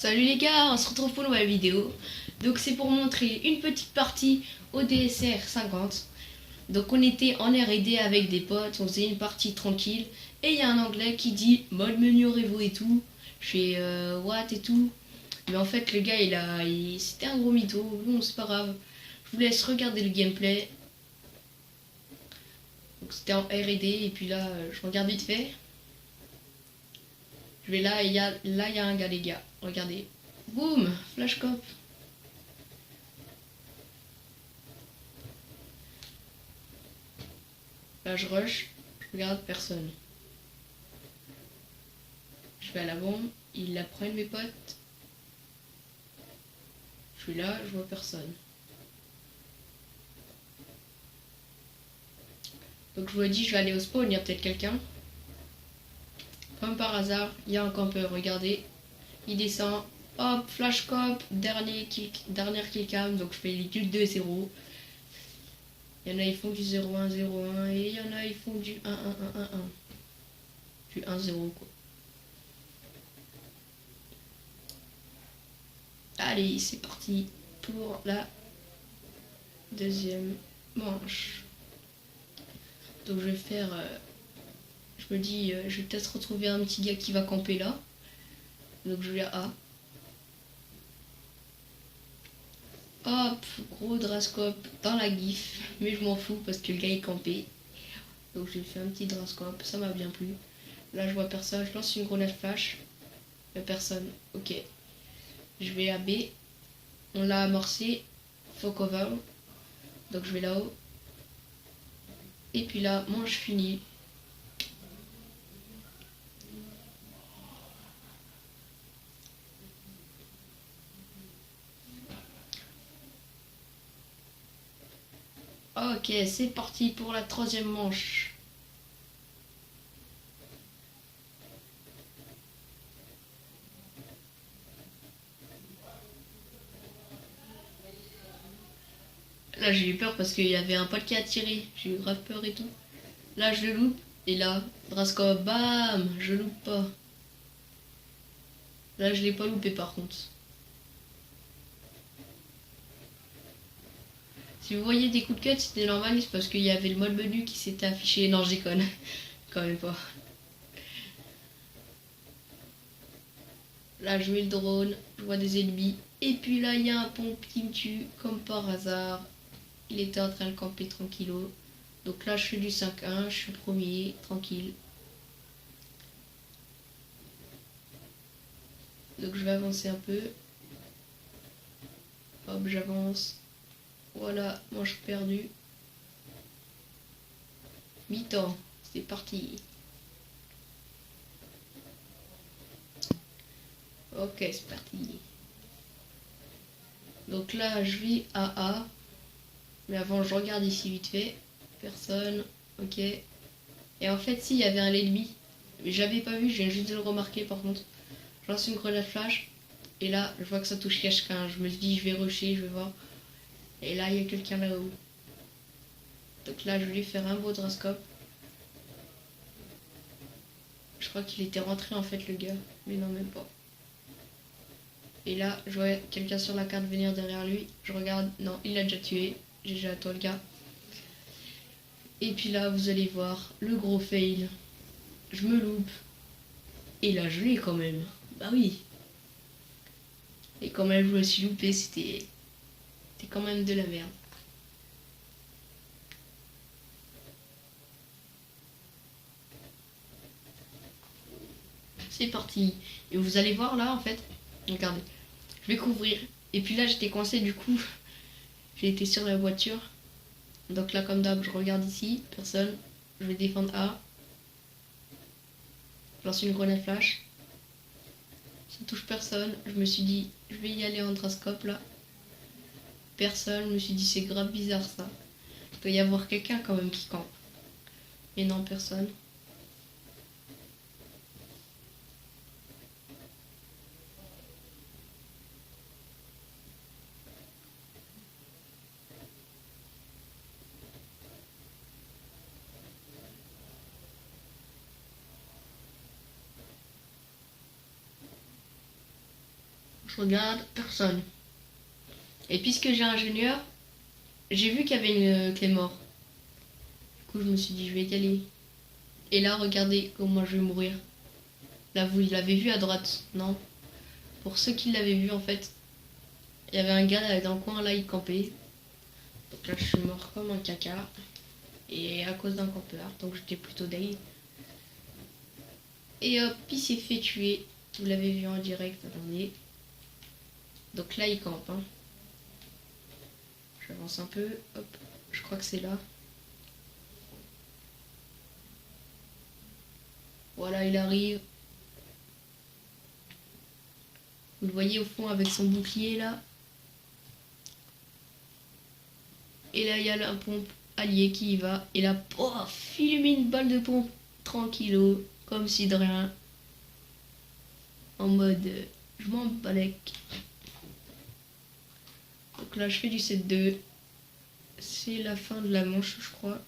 Salut les gars, on se retrouve pour une nouvelle vidéo. Donc c'est pour montrer une petite partie au DSR 50. Donc on était en R&D avec des potes, on faisait une partie tranquille. Et il y a un anglais qui dit mode menu Revo et tout. Je fais what et tout. Mais en fait le gars c'était un gros mytho. Bon c'est pas grave. Je vous laisse regarder le gameplay. Donc c'était en R&D et puis là je regarde vite fait. Je vais là et il y a un gars les gars. Regardez. Boum, flash cop. Là je rush, je regarde personne. Je vais à la bombe, ils la prennent mes potes. Je suis là, je vois personne. Donc je vous dis, je vais aller au spawn, il y a peut-être quelqu'un. Comme par hasard, il y a un campeur, regardez. Il descend, hop, flash cop, dernière killcam, donc je fais du 2-0. Il y en a ils font du 0-1-0-1 et il y en a ils font du 1-1-1-1-1. Du 1-0 quoi. Allez, c'est parti pour la deuxième manche. Donc je vais faire... je me dis, je vais peut-être retrouver un petit gars qui va camper là. Donc je vais à A. Hop, gros drascope dans la gif. Mais je m'en fous parce que le gars est campé. Donc j'ai fait un petit drascope, ça m'a bien plu. Là je vois personne, je lance une grenade flash. Personne, ok. Je vais à B. On l'a amorcé. Faut cover. Donc je vais là-haut. Et puis là, manche finie. Ok, c'est parti pour la troisième manche. Là j'ai eu peur parce qu'il y avait un pote qui a tiré. J'ai eu grave peur et tout. Là je le loupe. Et là, drascope, bam, je loupe pas. Là je l'ai pas loupé par contre. Si vous voyez des coups de cut, c'était normal, c'est parce qu'il y avait le mode menu qui s'était affiché. Non, je déconne. Quand même pas. Là, je mets le drone, je vois des ennemis. Et puis là, il y a un pompe qui me tue, comme par hasard. Il était en train de camper tranquillo. Donc là, je fais du 5-1, je suis premier, tranquille. Donc je vais avancer un peu. Hop, j'avance. Voilà, manche perdue. Mi-temps, c'est parti. Ok, c'est parti. Donc là, je vais à A. Mais avant, je regarde ici vite fait. Personne. Ok. Et en fait, si, il y avait un ennemi. Mais j'avais pas vu, je viens juste de le remarquer par contre. Je lance une grenade flash. Et là, je vois que ça touche quelqu'un. Je me dis, je vais rusher, je vais voir. Et là, il y a quelqu'un là-haut. Donc là, je vais lui faire un beau drascope. Je crois qu'il était rentré en fait, le gars. Mais non, même pas. Et là, je vois quelqu'un sur la carte venir derrière lui. Je regarde. Non, il l'a déjà tué. J'ai déjà à toi, le gars. Et puis là, vous allez voir le gros fail. Je me loupe. Et là, je l'ai quand même. Bah oui. Et quand même, je me suis loupé. C'était quand même de la merde. C'est parti. Et vous allez voir là, en fait. Regardez. Je vais couvrir. Et puis là, j'étais coincé, du coup. J'ai été sur la voiture. Donc là, comme d'hab, je regarde ici. Personne. Je vais défendre A. Je lance une grenade flash. Ça touche personne. Je me suis dit, je vais y aller en drascope là. Personne. Je me suis dit, c'est grave bizarre ça. Il doit y avoir quelqu'un quand même qui campe. Et non, personne. Je regarde, personne. Et puisque j'ai ingénieur, j'ai vu qu'il y avait une clé mort. Du coup, je me suis dit, je vais y aller. Et là, regardez comment je vais mourir. Là, vous l'avez vu à droite, non? Pour ceux qui l'avaient vu, en fait, il y avait un gars là, dans le coin, là, il campait. Donc là, je suis mort comme un caca. Et à cause d'un campeur, donc j'étais plutôt deg. Et hop, il s'est fait tuer. Vous l'avez vu en direct, attendez. Donc là, il campe. Hein. J'avance un peu, hop, je crois que c'est là. Voilà, il arrive. Vous le voyez au fond avec son bouclier là. Et là, il y a la pompe alliée qui y va. Et là, pof, il lui met une balle de pompe tranquillo, comme si de rien. En mode, je m'en balèque. Donc là, je fais du 7-2. C'est la fin de la manche, je crois.